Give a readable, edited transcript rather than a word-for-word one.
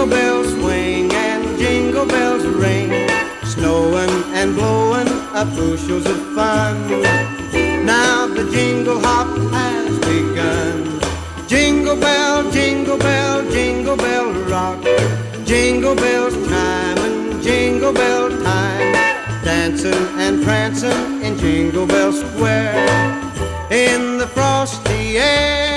Jingle bells swing and jingle bells ring, snowing and blowing up bushels of fun. Now the jingle hop has begun. Jingle bell, jingle bell, jingle bell rock, jingle bells chiming, jingle bell time, dancing and prancing in Jingle Bell Square in the frosty air.